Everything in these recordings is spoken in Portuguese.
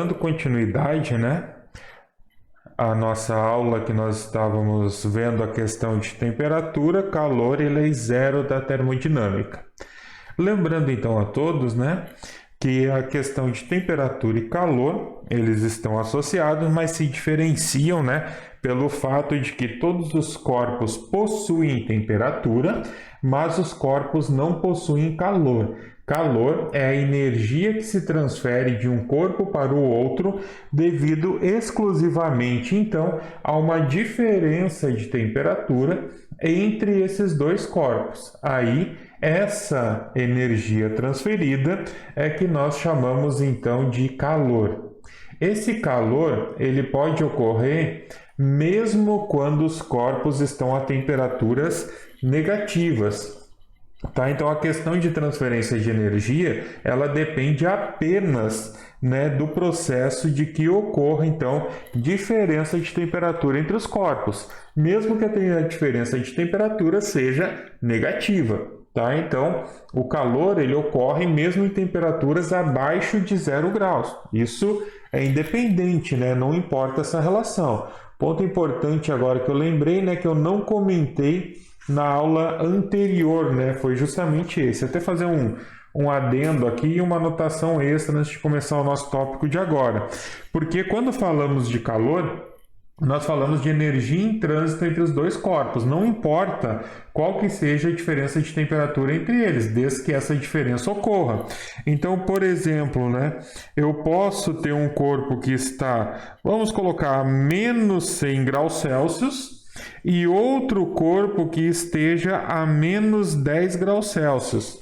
dando continuidade, né, à nossa aula que nós estávamos vendo a questão de temperatura, calor e lei zero da termodinâmica. Lembrando então a todos, né, que a questão de temperatura e calor, eles estão associados, mas se diferenciam, né, pelo fato de que todos os corpos possuem temperatura, mas os corpos não possuem calor. Calor é a energia que se transfere de um corpo para o outro devido exclusivamente, então, a uma diferença de temperatura entre esses dois corpos. Aí, essa energia transferida é que nós chamamos então de calor. Esse calor, ele pode ocorrer mesmo quando os corpos estão a temperaturas negativas. Tá? Então a questão de transferência de energia, ela depende apenas, né, do processo de que ocorra então diferença de temperatura entre os corpos, mesmo que a diferença de temperatura seja negativa. Tá? Então o calor ele ocorre mesmo em temperaturas abaixo de 0 graus. Isso é independente, né? Não importa essa relação. Ponto importante agora que eu lembrei, né, que eu não comentei na aula anterior, né, foi justamente esse. Até fazer um adendo aqui e uma anotação extra antes de começar o nosso tópico de agora. Porque quando falamos de calor, nós falamos de energia em trânsito entre os dois corpos. Não importa qual que seja a diferença de temperatura entre eles, desde que essa diferença ocorra. Então, por exemplo, né, eu posso ter um corpo que está, vamos colocar, a menos 100 graus Celsius, e outro corpo que esteja a menos 10 graus Celsius.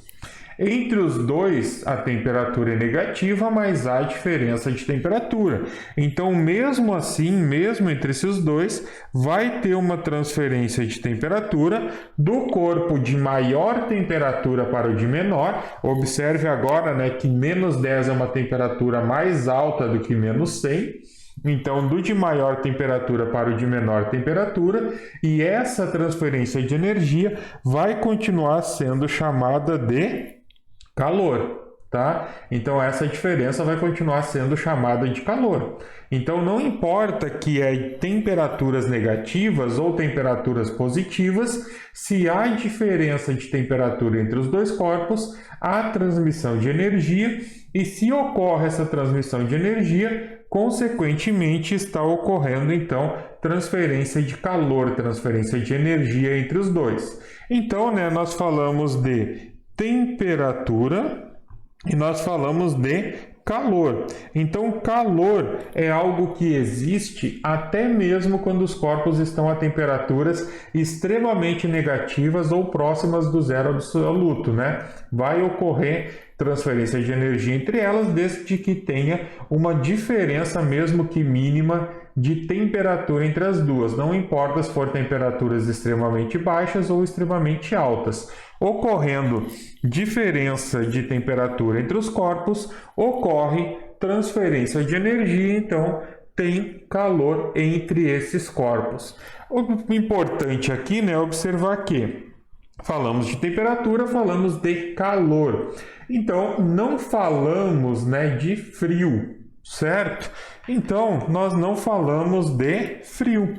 Entre os dois, a temperatura é negativa, mas há diferença de temperatura. Então, mesmo assim, mesmo entre esses dois, vai ter uma transferência de temperatura do corpo de maior temperatura para o de menor. Observe agora, né, que menos 10 é uma temperatura mais alta do que menos 100. Então, do de maior temperatura para o de menor temperatura, e essa transferência de energia vai continuar sendo chamada de calor, tá? Então, essa diferença vai continuar sendo chamada de calor. Então, não importa que é temperaturas negativas ou temperaturas positivas, se há diferença de temperatura entre os dois corpos, há transmissão de energia, e se ocorre essa transmissão de energia, consequentemente, está ocorrendo, então, transferência de calor, transferência de energia entre os dois. Então, né, nós falamos de temperatura e nós falamos de calor. Então, calor é algo que existe até mesmo quando os corpos estão a temperaturas extremamente negativas ou próximas do zero absoluto, né? Vai ocorrer transferência de energia entre elas, desde que tenha uma diferença, mesmo que mínima, de temperatura entre as duas. Não importa se for temperaturas extremamente baixas ou extremamente altas. Ocorrendo diferença de temperatura entre os corpos, ocorre transferência de energia, então tem calor entre esses corpos. O importante aqui, né, é observar que falamos de temperatura, falamos de calor. Então, não falamos, né, de frio, certo? Então, nós não falamos de frio.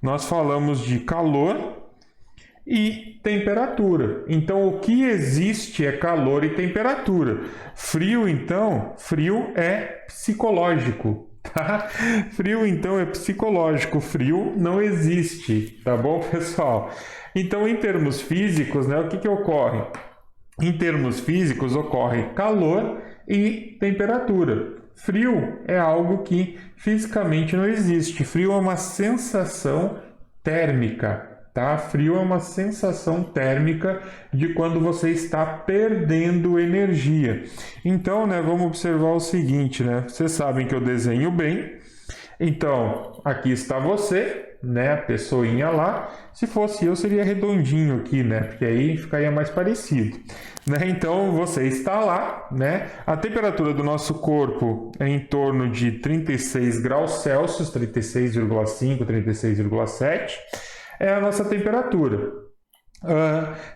Nós falamos de calor e temperatura. Então, o que existe é calor e temperatura. Frio, então, frio é psicológico, tá? Frio, então, é psicológico. Frio não existe, tá bom, pessoal? Então, em termos físicos, né, o que ocorre? Em termos físicos, ocorre calor e temperatura. Frio é algo que fisicamente não existe. Frio é uma sensação térmica, tá? Frio é uma sensação térmica de quando você está perdendo energia. Então, né, vamos observar o seguinte, né? Vocês sabem que eu desenho bem. Então, aqui está você, né, a pessoinha lá. Se fosse eu, seria redondinho aqui, né, porque aí ficaria mais parecido, né? Então, você está lá, né? A temperatura do nosso corpo é em torno de 36 graus Celsius, 36,5, 36,7 é a nossa temperatura.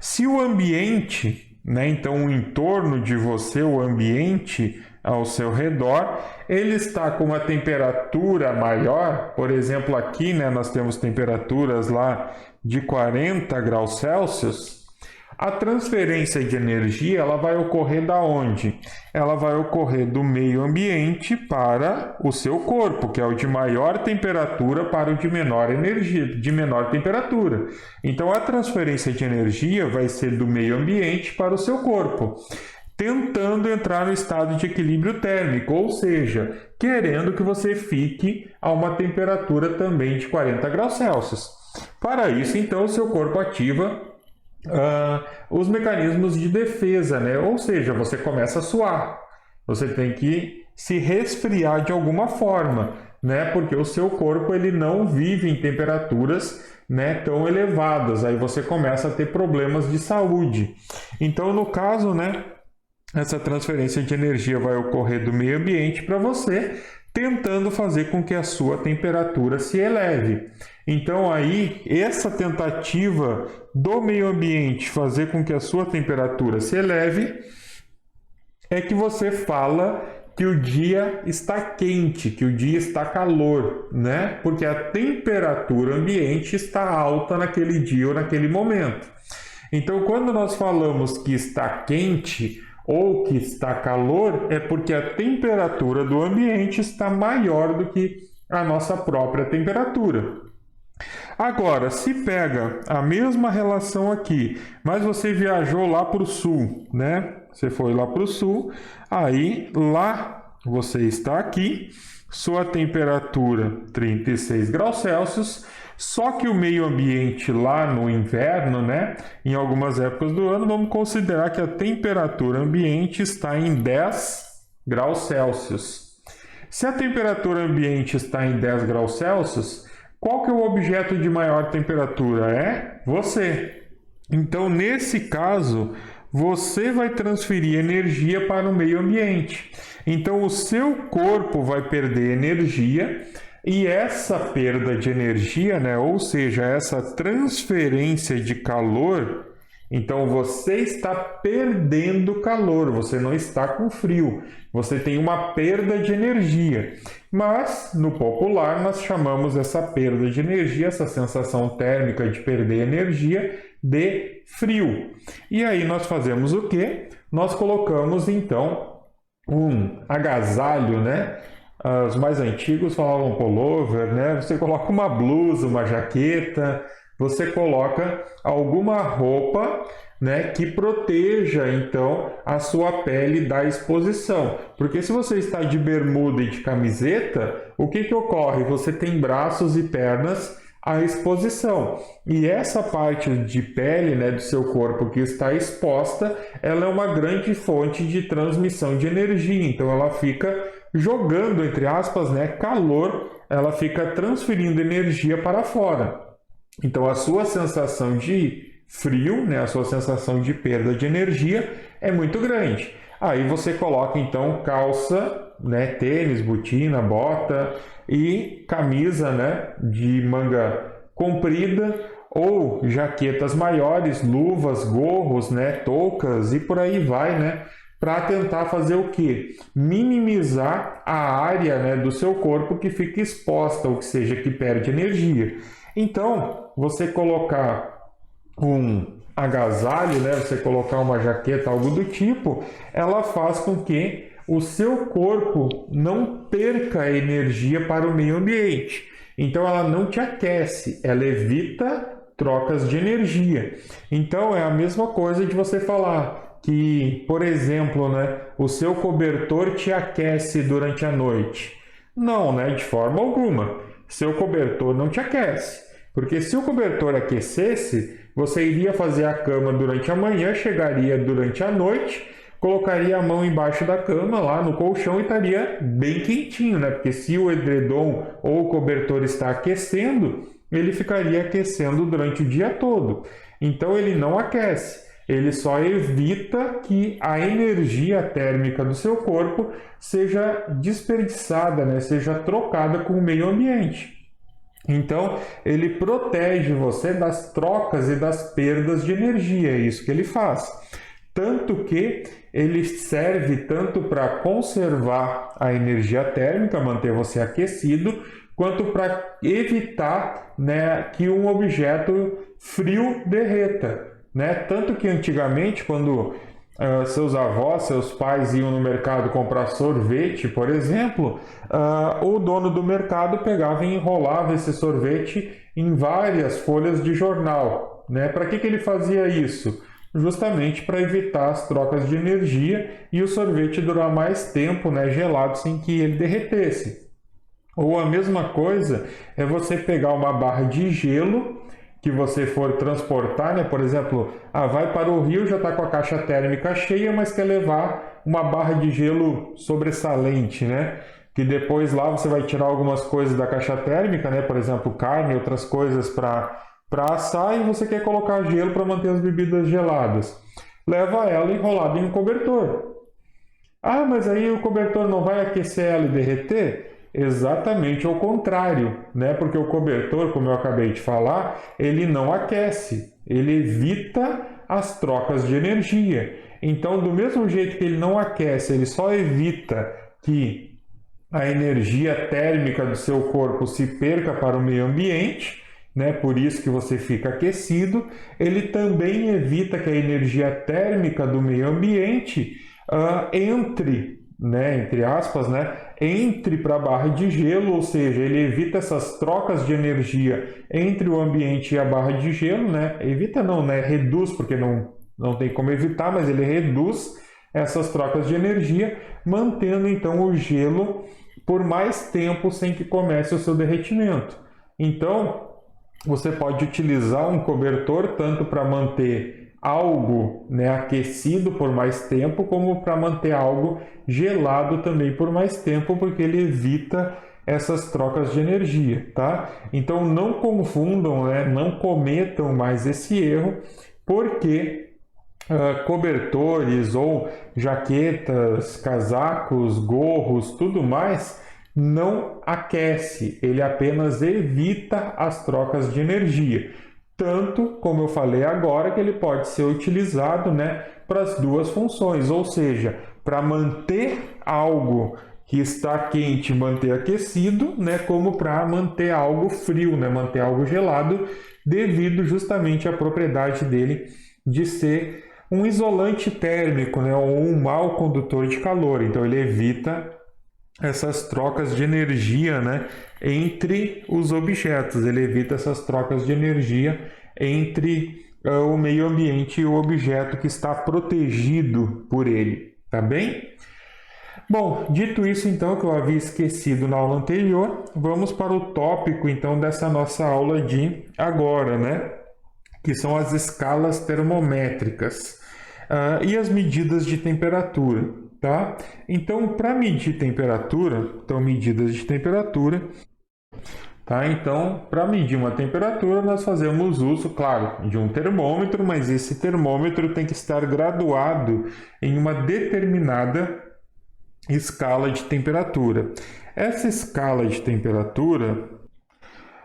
Se o ambiente, né, então o entorno de você, o ambiente ao seu redor, ele está com uma temperatura maior, por exemplo, aqui, né, nós temos temperaturas lá de 40 graus Celsius, a transferência de energia ela vai ocorrer da onde? Ela vai ocorrer do meio ambiente para o seu corpo, que é o de maior temperatura para o de menor energia, de menor temperatura. Então a transferência de energia vai ser do meio ambiente para o seu corpo, tentando entrar no estado de equilíbrio térmico, ou seja, querendo que você fique a uma temperatura também de 40 graus Celsius. Para isso, então, o seu corpo ativa os mecanismos de defesa, né? Ou seja, você começa a suar, você tem que se resfriar de alguma forma, né? Porque o seu corpo ele não vive em temperaturas, né, tão elevadas, aí você começa a ter problemas de saúde. Então, no caso, né, essa transferência de energia vai ocorrer do meio ambiente para você, tentando fazer com que a sua temperatura se eleve. Então aí, essa tentativa do meio ambiente fazer com que a sua temperatura se eleve, é que você fala que o dia está quente, que o dia está calor, né? Porque a temperatura ambiente está alta naquele dia ou naquele momento. Então, quando nós falamos que está quente ou que está calor, é porque a temperatura do ambiente está maior do que a nossa própria temperatura. Agora, se pega a mesma relação aqui, mas você viajou lá para o sul, né? Você foi lá para o sul, aí lá você está aqui, sua temperatura 36 graus Celsius, só que o meio ambiente lá no inverno, né? Em algumas épocas do ano, vamos considerar que a temperatura ambiente está em 10 graus Celsius. Se a temperatura ambiente está em 10 graus Celsius, qual que é o objeto de maior temperatura? É você. Então, nesse caso, você vai transferir energia para o meio ambiente. Então, o seu corpo vai perder energia e essa perda de energia, né, ou seja, essa transferência de calor, então você está perdendo calor, você não está com frio, você tem uma perda de energia. Mas, no popular, nós chamamos essa perda de energia, essa sensação térmica de perder energia, de frio. E aí nós fazemos o quê? Nós colocamos, então, um agasalho, né? Os mais antigos falavam pullover, né? Você coloca uma blusa, uma jaqueta, você coloca alguma roupa, né, que proteja então a sua pele da exposição. Porque se você está de bermuda e de camiseta, o que ocorre? Você tem braços e pernas à exposição. E essa parte de pele, né, do seu corpo que está exposta, ela é uma grande fonte de transmissão de energia. Então ela fica jogando, entre aspas, né, calor, ela fica transferindo energia para fora. Então a sua sensação de frio, né, a sua sensação de perda de energia é muito grande. Aí você coloca então calça, né, tênis, botina, bota e camisa, né, de manga comprida ou jaquetas maiores, luvas, gorros, né, toucas e por aí vai, né, para tentar fazer o quê? Minimizar a área, né, do seu corpo que fica exposta, ou que seja, que perde energia. Então, você colocar um agasalho, né, você colocar uma jaqueta, algo do tipo, ela faz com que o seu corpo não perca energia para o meio ambiente. Então ela não te aquece, ela evita trocas de energia. Então é a mesma coisa de você falar que, por exemplo, né, o seu cobertor te aquece durante a noite. Não, né, de forma alguma. Seu cobertor não te aquece. Porque se o cobertor aquecesse, você iria fazer a cama durante a manhã, chegaria durante a noite, colocaria a mão embaixo da cama, lá no colchão, e estaria bem quentinho, né? Porque se o edredom ou o cobertor está aquecendo, ele ficaria aquecendo durante o dia todo. Então ele não aquece, ele só evita que a energia térmica do seu corpo seja desperdiçada, né? Seja trocada com o meio ambiente. Então, ele protege você das trocas e das perdas de energia, é isso que ele faz. tanto que ele serve tanto para conservar a energia térmica, manter você aquecido, quanto para evitar, né, que um objeto frio derreta, né? Tanto que antigamente, quando seus avós, seus pais iam no mercado comprar sorvete, por exemplo, o dono do mercado pegava e enrolava esse sorvete em várias folhas de jornal, né? Para que ele fazia isso? Justamente para evitar as trocas de energia e o sorvete durar mais tempo, né, gelado, sem que ele derretesse. Ou a mesma coisa é você pegar uma barra de gelo que você for transportar, né? Por exemplo, vai para o rio, já está com a caixa térmica cheia, mas quer levar uma barra de gelo sobressalente, né? Que depois lá você vai tirar algumas coisas da caixa térmica, né? Por exemplo, carne, outras coisas para assar, e você quer colocar gelo para manter as bebidas geladas. Leva ela enrolada em um cobertor. Mas aí o cobertor não vai aquecer ela e derreter? Exatamente ao contrário, né? Porque o cobertor, como eu acabei de falar, ele não aquece, ele evita as trocas de energia. Então, do mesmo jeito que ele não aquece, ele só evita que a energia térmica do seu corpo se perca para o meio ambiente, né? Por isso que você fica aquecido. Ele também evita que a energia térmica do meio ambiente entre, né, entre aspas, né, entre para a barra de gelo, ou seja, ele evita essas trocas de energia entre o ambiente e a barra de gelo, né? Evita não, né? Reduz, porque não tem como evitar, mas ele reduz essas trocas de energia, mantendo então o gelo por mais tempo sem que comece o seu derretimento. Então, você pode utilizar um cobertor tanto para manter algo, né, aquecido por mais tempo, como para manter algo gelado também por mais tempo, porque ele evita essas trocas de energia, tá? Então não confundam, né, não cometam mais esse erro, porque cobertores ou jaquetas, casacos, gorros, tudo mais, não aquece, ele apenas evita as trocas de energia. Tanto, como eu falei agora, que ele pode ser utilizado, né, para as duas funções, ou seja, para manter algo que está quente, manter aquecido, né, como para manter algo frio, né, manter algo gelado, devido justamente à propriedade dele de ser um isolante térmico, né, ou um mau condutor de calor. Então ele evita essas trocas de energia, né, entre os objetos, ele evita essas trocas de energia entre o meio ambiente e o objeto que está protegido por ele, tá bem? Bom, dito isso então, que eu havia esquecido na aula anterior, vamos para o tópico então dessa nossa aula de agora, né, que são as escalas termométricas e as medidas de temperatura. Tá? Então, para medir temperatura, medidas de temperatura, tá? Então, para medir uma temperatura, nós fazemos uso, claro, de um termômetro, mas esse termômetro tem que estar graduado em uma determinada escala de temperatura. Essa escala de temperatura,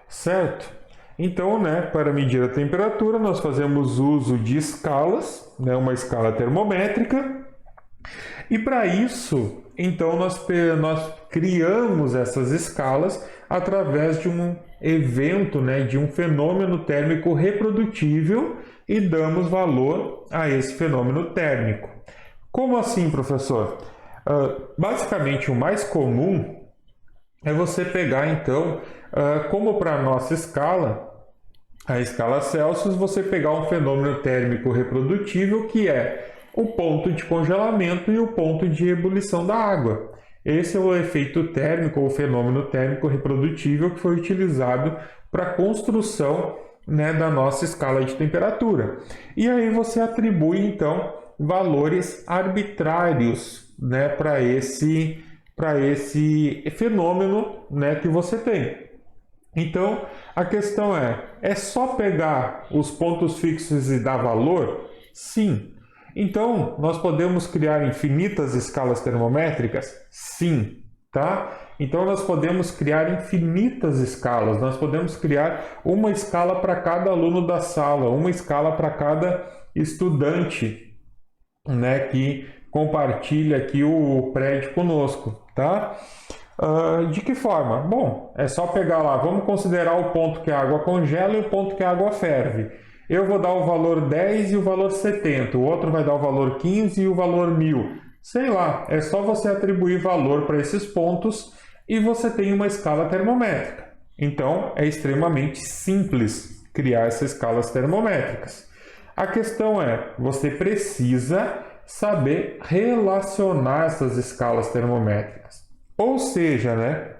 certo? Então, né, para medir a temperatura, nós fazemos uso de escalas, né, uma escala termométrica. E para isso, então, nós criamos essas escalas através de um evento, né, de um fenômeno térmico reprodutível e damos valor a esse fenômeno térmico. Como assim, professor? Basicamente, o mais comum é você pegar, então, como para a nossa escala, a escala Celsius, você pegar um fenômeno térmico reprodutível que é o ponto de congelamento e o ponto de ebulição da água. Esse é o efeito térmico ou fenômeno térmico reprodutível que foi utilizado para a construção, né, da nossa escala de temperatura. E aí você atribui então valores arbitrários, né, para esse fenômeno, né, que você tem. Então a questão é só pegar os pontos fixos e dar valor? Sim. Então, nós podemos criar infinitas escalas termométricas? Sim, tá? Então, nós podemos criar infinitas escalas. Nós podemos criar uma escala para cada aluno da sala, uma escala para cada estudante né, que compartilha aqui o prédio conosco, tá? De que forma? Bom, é só pegar lá, vamos considerar o ponto que a água congela e o ponto que a água ferve. Eu vou dar o valor 10 e o valor 70, o outro vai dar o valor 15 e o valor 1000. Sei lá, é só você atribuir valor para esses pontos e você tem uma escala termométrica. Então, é extremamente simples criar essas escalas termométricas. A questão é, você precisa saber relacionar essas escalas termométricas. Ou seja, né,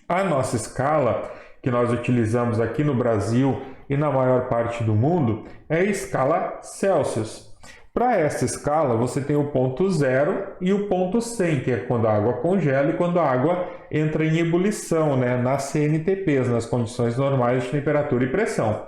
a nossa escala que nós utilizamos aqui no Brasil e na maior parte do mundo é a escala Celsius. Para essa escala, você tem o ponto 0 e o ponto 100, que é quando a água congela e quando a água entra em ebulição, né, nas CNTPs, nas condições normais de temperatura e pressão.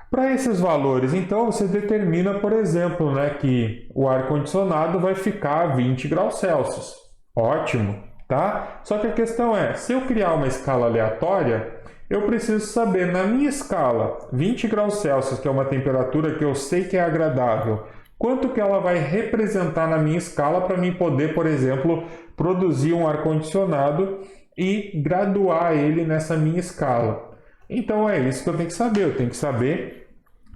Para esses valores, então, você determina, por exemplo, né, que o ar-condicionado vai ficar a 20 graus Celsius. Ótimo, tá? Só que a questão é, se eu criar uma escala aleatória, eu preciso saber, na minha escala, 20 graus Celsius, que é uma temperatura que eu sei que é agradável, quanto que ela vai representar na minha escala para mim poder, por exemplo, produzir um ar-condicionado e graduar ele nessa minha escala. Então é isso que eu tenho que saber. Eu tenho que saber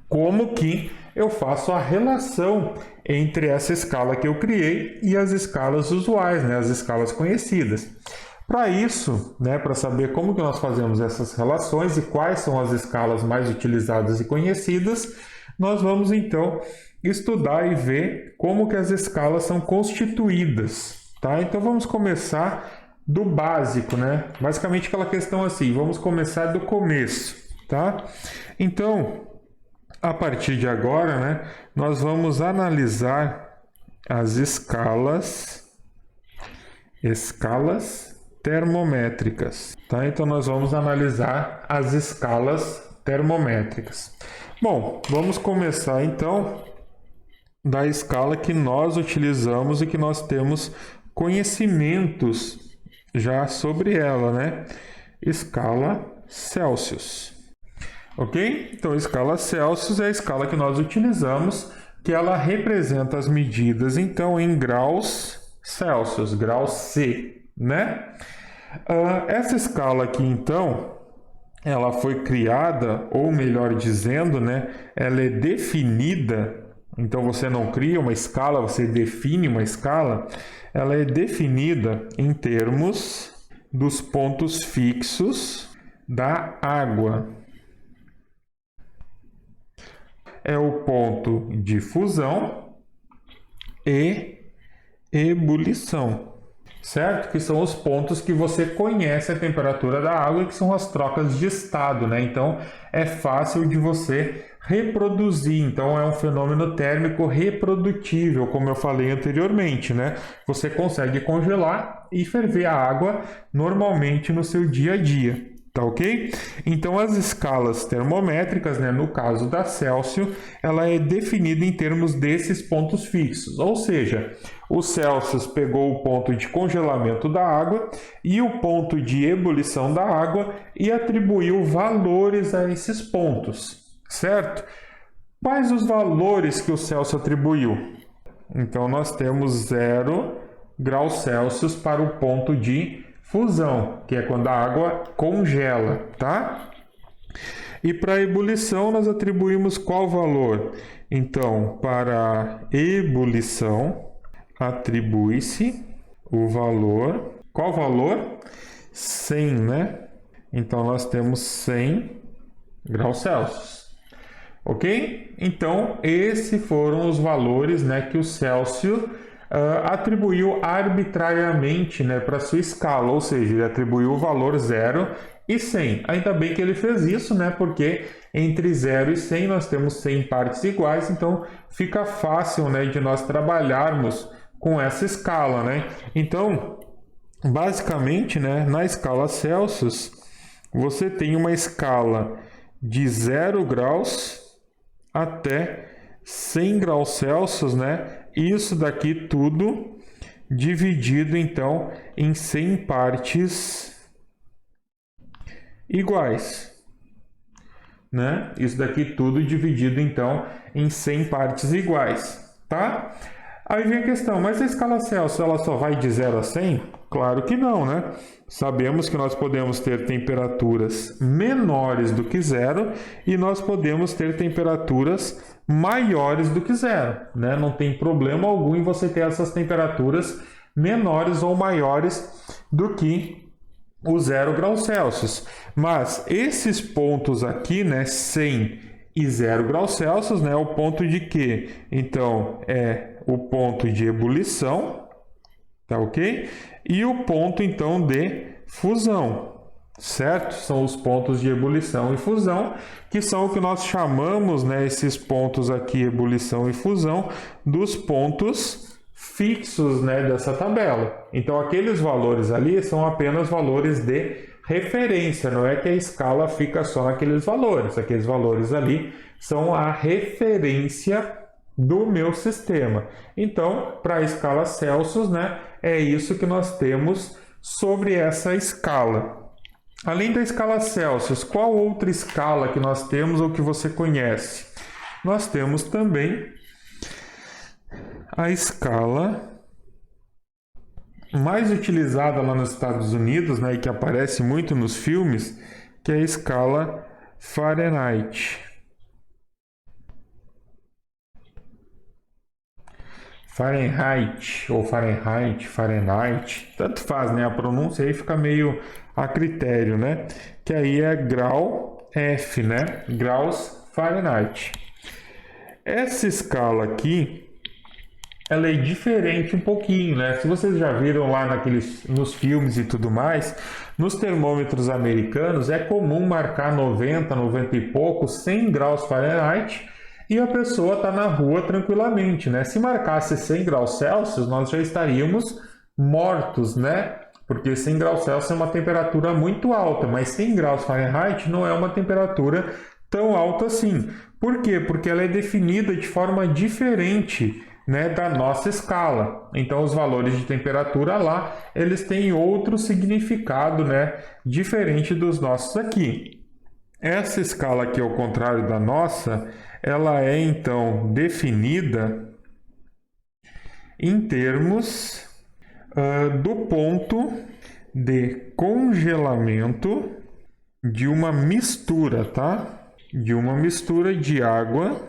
como que eu faço a relação entre essa escala que eu criei e as escalas usuais, né, as escalas conhecidas. Para isso, né, para saber como que nós fazemos essas relações e quais são as escalas mais utilizadas e conhecidas, nós vamos então estudar e ver como que as escalas são constituídas, tá? Então vamos começar do básico, né? Basicamente aquela questão assim, vamos começar do começo, tá? Então, a partir de agora, né, nós vamos analisar as escalas termométricas, tá? Então nós vamos analisar as escalas termométricas. Bom, vamos começar então da escala que nós utilizamos e que nós temos conhecimentos já sobre ela, né? Escala Celsius. Ok? Então, a escala Celsius é a escala que nós utilizamos, que ela representa as medidas, então, em graus Celsius, grau C, né? Essa escala aqui, então, ela foi criada, ou melhor dizendo, né? Ela é definida. Então, você não cria uma escala, você define uma escala. Ela é definida em termos dos pontos fixos da água. É o ponto de fusão e ebulição, certo? Que são os pontos que você conhece a temperatura da água, que são as trocas de estado, né? Então, é fácil de você reproduzir. Então, é um fenômeno térmico reprodutível, como eu falei anteriormente, né? Você consegue congelar e ferver a água normalmente no seu dia a dia, tá ok? Então, as escalas termométricas, né, no caso da Celsius, ela é definida em termos desses pontos fixos, ou seja, o Celsius pegou o ponto de congelamento da água e o ponto de ebulição da água e atribuiu valores a esses pontos, certo? Quais os valores que o Celsius atribuiu? Então, nós temos 0 graus Celsius para o ponto de fusão, que é quando a água congela, tá? E para a ebulição, nós atribuímos qual valor? Então, para a ebulição, atribui-se o valor. Qual valor? 100, né? Então, nós temos 100 graus Celsius. Ok? Então, esses foram os valores, né, que o Celsius atribuiu arbitrariamente, né, para sua escala, ou seja, ele atribuiu o valor 0 e 100. Ainda bem que ele fez isso, né, porque entre 0 e 100 nós temos 100 partes iguais, então fica fácil, né, de nós trabalharmos com essa escala, né? Então, basicamente, né, na escala Celsius, você tem uma escala de 0 graus até 100 graus Celsius, né? Isso daqui tudo dividido, então, em 100 partes iguais, né? Isso daqui tudo dividido, então, em 100 partes iguais, tá? Aí vem a questão, mas a escala Celsius ela só vai de 0 a 100? Claro que não, né? Sabemos que nós podemos ter temperaturas menores do que zero e nós podemos ter temperaturas maiores do que zero, né? Não tem problema algum em você ter essas temperaturas menores ou maiores do que o 0 graus Celsius. Mas esses pontos aqui, né, 100 e 0 graus Celsius, né, é o ponto de quê? Então, é o ponto de ebulição, tá ok? E o ponto, então, de fusão, certo? São os pontos de ebulição e fusão, que são o que nós chamamos, né, esses pontos aqui, ebulição e fusão, dos pontos fixos, né, dessa tabela. Então, aqueles valores ali são apenas valores de referência, não é que a escala fica só naqueles valores. Aqueles valores ali são a referência do meu sistema. Então, para a escala Celsius, né, é isso que nós temos sobre essa escala. Além da escala Celsius, qual outra escala que nós temos ou que você conhece? Nós temos também a escala mais utilizada lá nos Estados Unidos, né, e que aparece muito nos filmes, que é a escala Fahrenheit. Fahrenheit ou Fahrenheit, tanto faz, né? A pronúncia aí fica meio a critério, né? Que aí é grau F, né? Graus Fahrenheit. Essa escala aqui, ela é diferente um pouquinho, né? Se vocês já viram lá nos filmes e tudo mais, nos termômetros americanos é comum marcar 90, 90 e pouco, 100 graus Fahrenheit e a pessoa está na rua tranquilamente, né? Se marcasse 100 graus Celsius, nós já estaríamos mortos, né? Porque 100 graus Celsius é uma temperatura muito alta, mas 100 graus Fahrenheit não é uma temperatura tão alta assim. Por quê? Porque ela é definida de forma diferente, né, da nossa escala. Então, os valores de temperatura lá, eles têm outro significado, né, diferente dos nossos aqui. Essa escala aqui, ao contrário da nossa, ela é, então, definida em termos do ponto de congelamento de uma mistura, tá? De uma mistura de água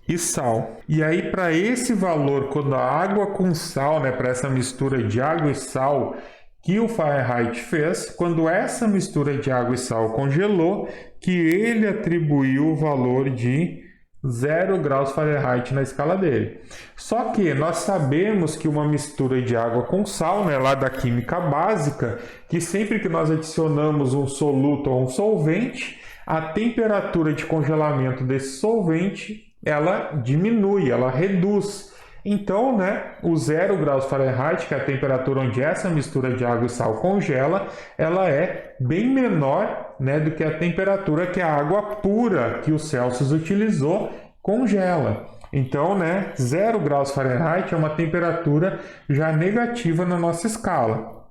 e sal. E aí, para esse valor, quando a água com sal, né, para essa mistura de água e sal que o Fahrenheit fez, quando essa mistura de água e sal congelou, que ele atribuiu o valor de 0 graus Fahrenheit na escala dele. Só que nós sabemos que uma mistura de água com sal, né, lá da química básica, que sempre que nós adicionamos um soluto ou um solvente, a temperatura de congelamento desse solvente ela diminui, ela reduz. Então, né, o 0 graus Fahrenheit, que é a temperatura onde essa mistura de água e sal congela, ela é bem menor, né, do que a temperatura que a água pura que o Celsius utilizou congela. Então, né, 0 graus Fahrenheit é uma temperatura já negativa na nossa escala.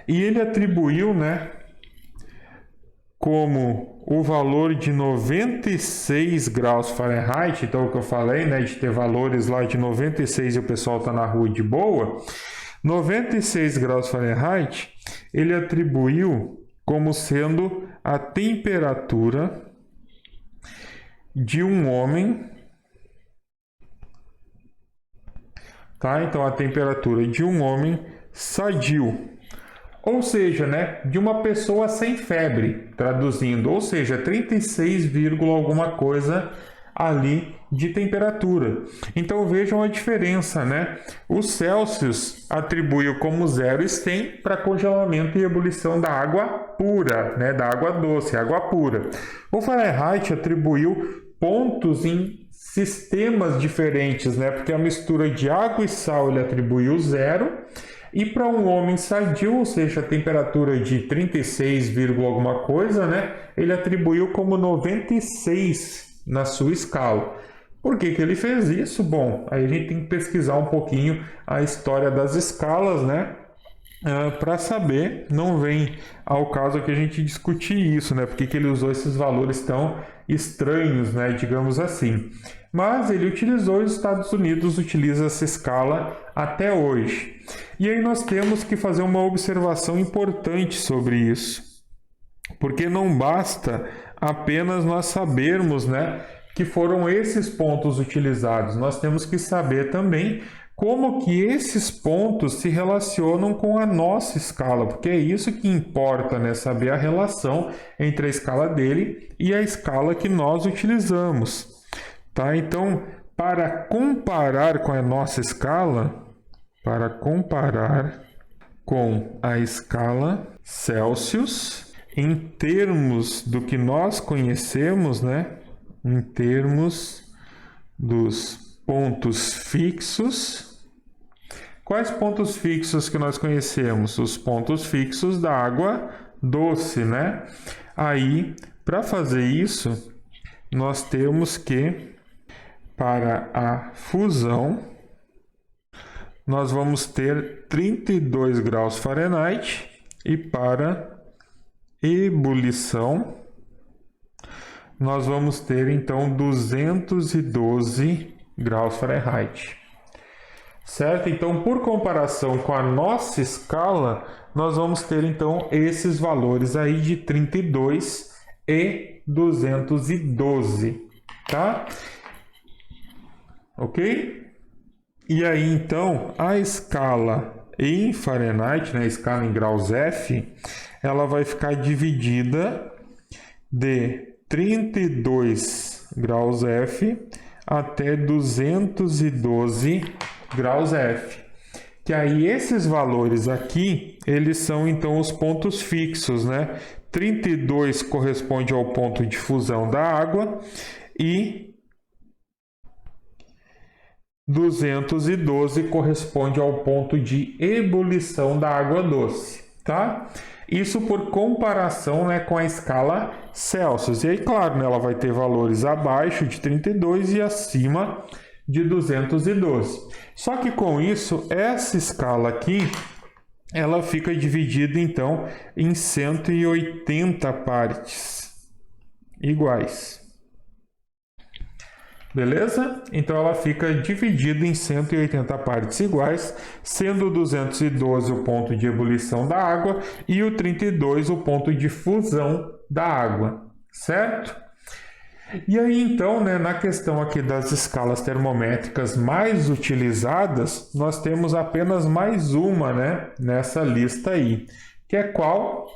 E ele atribuiu, né, como o valor de 96 graus Fahrenheit, então o que eu falei, né, de ter valores lá de 96 e o pessoal está na rua de boa, 96 graus Fahrenheit, ele atribuiu como sendo a temperatura de um homem, tá? Então a temperatura de um homem sadio. Ou seja, né, de uma pessoa sem febre, traduzindo, ou seja, 36, alguma coisa ali de temperatura. Então vejam a diferença, né? O Celsius atribuiu como 0 e 100 para congelamento e ebulição da água pura, né, da água doce, água pura. O Fahrenheit atribuiu pontos em sistemas diferentes, né? Porque a mistura de água e sal ele atribuiu 0. E para um homem sadio, ou seja, a temperatura de 36, alguma coisa, né, ele atribuiu como 96 na sua escala. Por que que ele fez isso? Bom, aí a gente tem que pesquisar um pouquinho a história das escalas, né, para saber, não vem ao caso aqui a gente discutir isso, né, porque que ele usou esses valores tão estranhos, né, digamos assim. Mas ele utilizou e os Estados Unidos utiliza essa escala até hoje. E aí nós temos que fazer uma observação importante sobre isso, porque não basta apenas nós sabermos, né, que foram esses pontos utilizados. Nós temos que saber também como que esses pontos se relacionam com a nossa escala, porque é isso que importa, né, saber a relação entre a escala dele e a escala que nós utilizamos. Tá? Então, para comparar com a nossa escala, para comparar com a escala Celsius, em termos do que nós conhecemos, né? Em termos dos pontos fixos. Quais pontos fixos que nós conhecemos? Os pontos fixos da água doce, né? Aí, para fazer isso, nós temos que, para a fusão, nós vamos ter 32 graus Fahrenheit e para ebulição nós vamos ter então 212 graus Fahrenheit. Certo? Então, por comparação com a nossa escala, nós vamos ter então esses valores aí de 32 e 212, tá? Ok? E aí, então, a escala em Fahrenheit, né, a escala em graus F, ela vai ficar dividida de 32 graus F até 212 graus F. Que aí esses valores aqui, eles são então os pontos fixos, né? 32 corresponde ao ponto de fusão da água e 212 corresponde ao ponto de ebulição da água doce, tá? Isso por comparação, né, com a escala Celsius. E aí, claro, né, ela vai ter valores abaixo de 32 e acima de 212. Só que com isso, essa escala aqui, ela fica dividida então em 180 partes iguais. Beleza? Então ela fica dividida em 180 partes iguais, sendo o 212 o ponto de ebulição da água e o 32 o ponto de fusão da água, certo? E aí então, né, na questão aqui das escalas termométricas mais utilizadas, nós temos apenas mais uma, né, nessa lista aí, que é qual?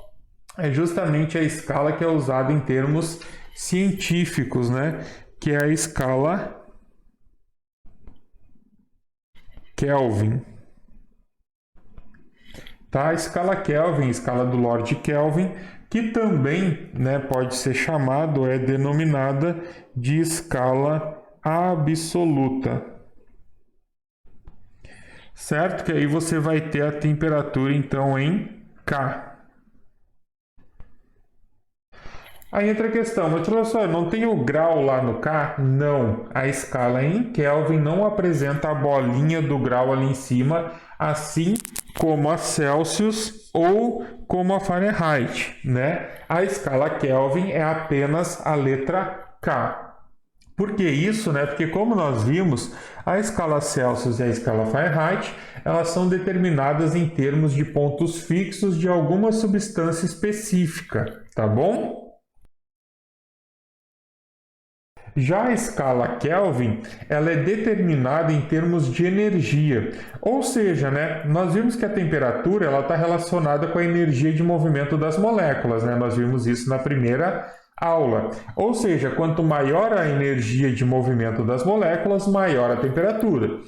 É justamente a escala que é usada em termos científicos, né? Que é a escala Kelvin. Tá? A escala Kelvin, escala do Lord Kelvin, que também, né, pode ser chamado, é denominada de escala absoluta. Certo? Que aí você vai ter a temperatura então em K. Aí entra a questão, mas professor, não tem o grau lá no K? Não, a escala em Kelvin não apresenta a bolinha do grau ali em cima, assim como a Celsius ou como a Fahrenheit, né? A escala Kelvin é apenas a letra K. Por que isso, né? Porque como nós vimos, a escala Celsius e a escala Fahrenheit, elas são determinadas em termos de pontos fixos de alguma substância específica, tá bom? Já a escala Kelvin, ela é determinada em termos de energia, ou seja, né, nós vimos que a temperatura está relacionada com a energia de movimento das moléculas, né? Nós vimos isso na primeira aula, ou seja, quanto maior a energia de movimento das moléculas, maior a temperatura.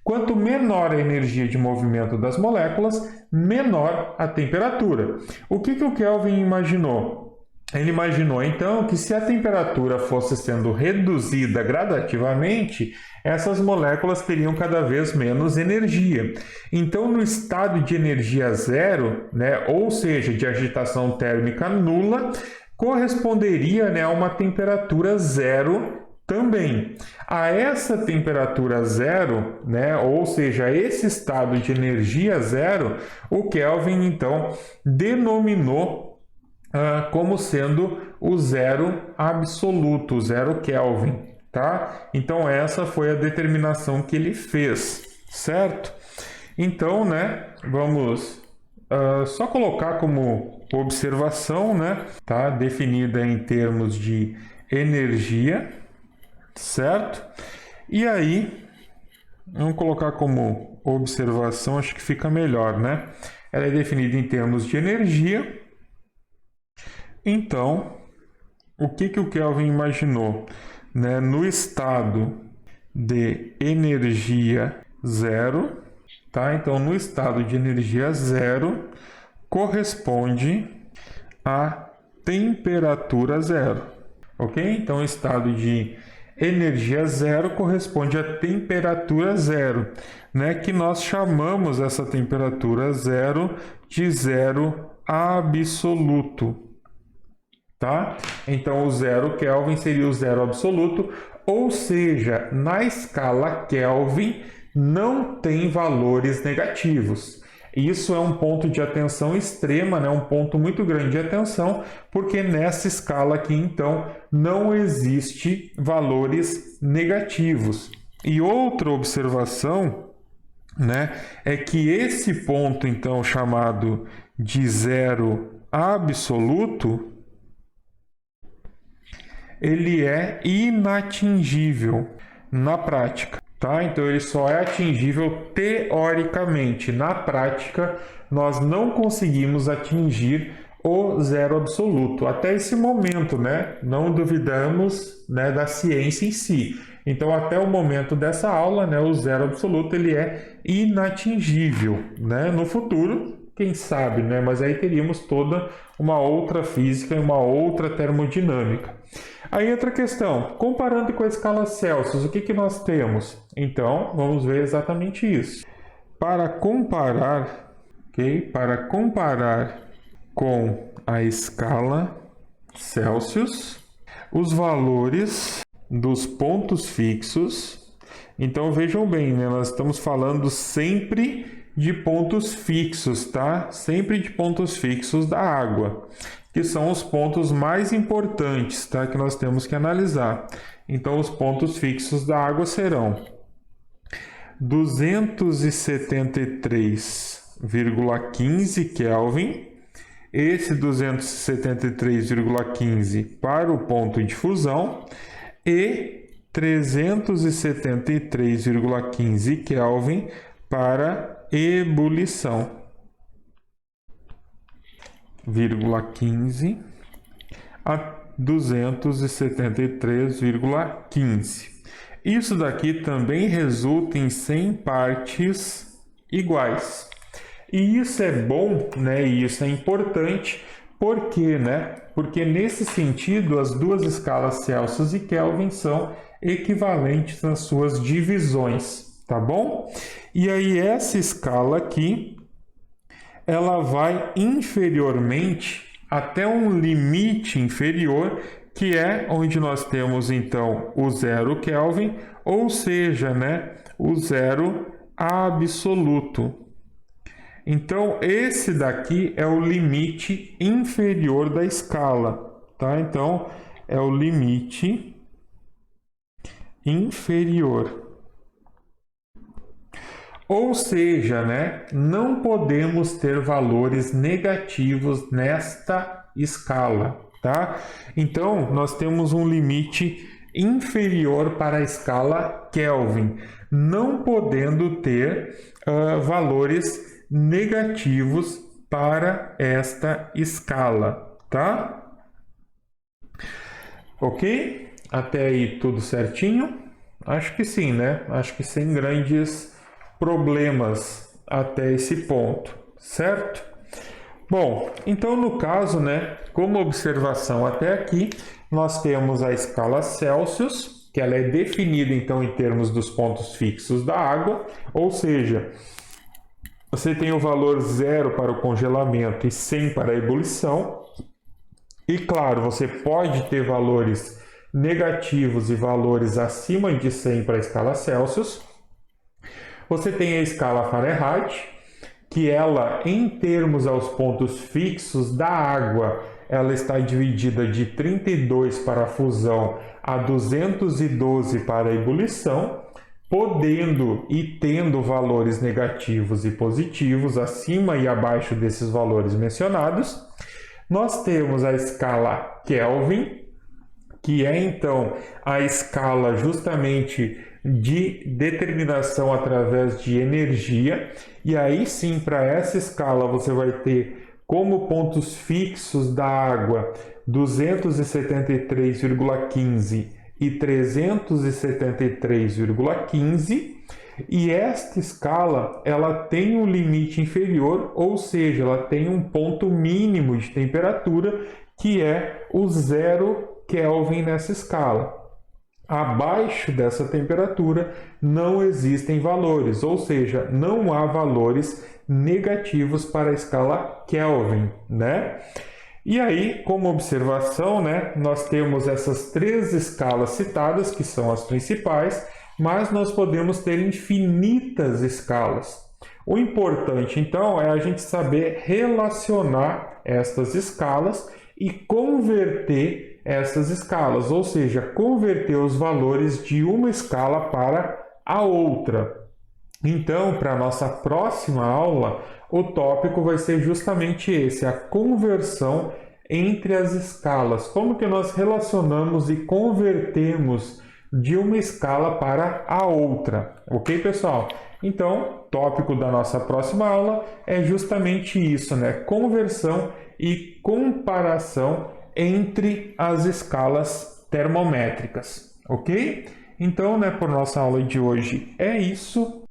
Quanto menor a energia de movimento das moléculas, menor a temperatura. O que o Kelvin imaginou? Ele imaginou, então, que se a temperatura fosse sendo reduzida gradativamente, essas moléculas teriam cada vez menos energia. Então, no estado de energia zero, né, ou seja, de agitação térmica nula, corresponderia, né, a uma temperatura zero também. A essa temperatura zero, né, ou seja, esse estado de energia zero, o Kelvin, então, denominou como sendo o zero absoluto, o zero Kelvin, tá? Então essa foi a determinação que ele fez, certo? Então, né, vamos só colocar como observação, né, tá? Definida em termos de energia, certo? E aí, vamos colocar como observação, acho que fica melhor, né? Ela é definida em termos de energia. Então, o que o Kelvin imaginou? Né? No estado de energia zero, tá? Então, no estado de energia zero, corresponde a temperatura zero, ok? Então, o estado de energia zero corresponde a temperatura zero, né? Que nós chamamos essa temperatura zero de zero absoluto, tá? Então, o zero Kelvin seria o zero absoluto, ou seja, na escala Kelvin não tem valores negativos. Isso é um ponto de atenção extrema, né? Um ponto muito grande de atenção, porque nessa escala aqui, então, não existe valores negativos. E outra observação, né, é que esse ponto, então, chamado de zero absoluto, ele é inatingível na prática. Tá? Então ele só é atingível teoricamente. Na prática, nós não conseguimos atingir o zero absoluto. Até esse momento, né? Não duvidamos, né, da ciência em si. Então, até o momento dessa aula, né, o zero absoluto ele é inatingível. Né? No futuro, quem sabe, né? Mas aí teríamos toda uma outra física e uma outra termodinâmica. Aí entra a questão, comparando com a escala Celsius, o que nós temos? Então, vamos ver exatamente isso. Para comparar, ok? Para comparar com a escala Celsius, os valores dos pontos fixos. Então, vejam bem, né? Nós estamos falando sempre de pontos fixos, tá? Sempre de pontos fixos da água, que são os pontos mais importantes, tá? Que nós temos que analisar. Então, os pontos fixos da água serão 273,15 Kelvin, esse 273,15 para o ponto de fusão e 373,15 Kelvin para ebulição. 0,15 a 273,15. Isso daqui também resulta em 100 partes iguais. E isso é bom, né? E isso é importante. Por quê, né? Porque nesse sentido as duas escalas Celsius e Kelvin são equivalentes nas suas divisões, tá bom? E aí essa escala aqui, ela vai inferiormente até um limite inferior, que é onde nós temos então o zero Kelvin, ou seja, né, o zero absoluto. Então esse daqui é o limite inferior da escala, tá? Então é o limite inferior. Ou seja, né, não podemos ter valores negativos nesta escala, tá? Então, nós temos um limite inferior para a escala Kelvin, não podendo ter valores negativos para esta escala, tá? Ok? Até aí tudo certinho? Acho que sim, né? Acho que sem grandes problemas até esse ponto, certo? Bom, então no caso, né, como observação até aqui, nós temos a escala Celsius, que ela é definida então em termos dos pontos fixos da água, ou seja, você tem o valor 0 para o congelamento e 100 para a ebulição. E claro, você pode ter valores negativos e valores acima de 100 para a escala Celsius. Você tem a escala Fahrenheit, que ela, em termos aos pontos fixos da água, ela está dividida de 32 para a fusão a 212 para a ebulição, podendo e tendo valores negativos e positivos acima e abaixo desses valores mencionados. Nós temos a escala Kelvin, que é então a escala justamente de determinação através de energia, e aí sim, para essa escala você vai ter como pontos fixos da água 273,15 e 373,15, e esta escala ela tem um limite inferior, ou seja, ela tem um ponto mínimo de temperatura que é o 0 Kelvin nessa escala. Abaixo dessa temperatura não existem valores, ou seja, não há valores negativos para a escala Kelvin, né? E aí, como observação, né, nós temos essas três escalas citadas, que são as principais, mas nós podemos ter infinitas escalas. O importante, então, é a gente saber relacionar estas escalas e converter essas escalas, ou seja, converter os valores de uma escala para a outra. Então, para a nossa próxima aula, o tópico vai ser justamente esse, a conversão entre as escalas. Como que nós relacionamos e convertemos de uma escala para a outra. Ok, pessoal? Então, o tópico da nossa próxima aula é justamente isso, né? Conversão e comparação entre as escalas termométricas. Ok? Então, né, por nossa aula de hoje é isso.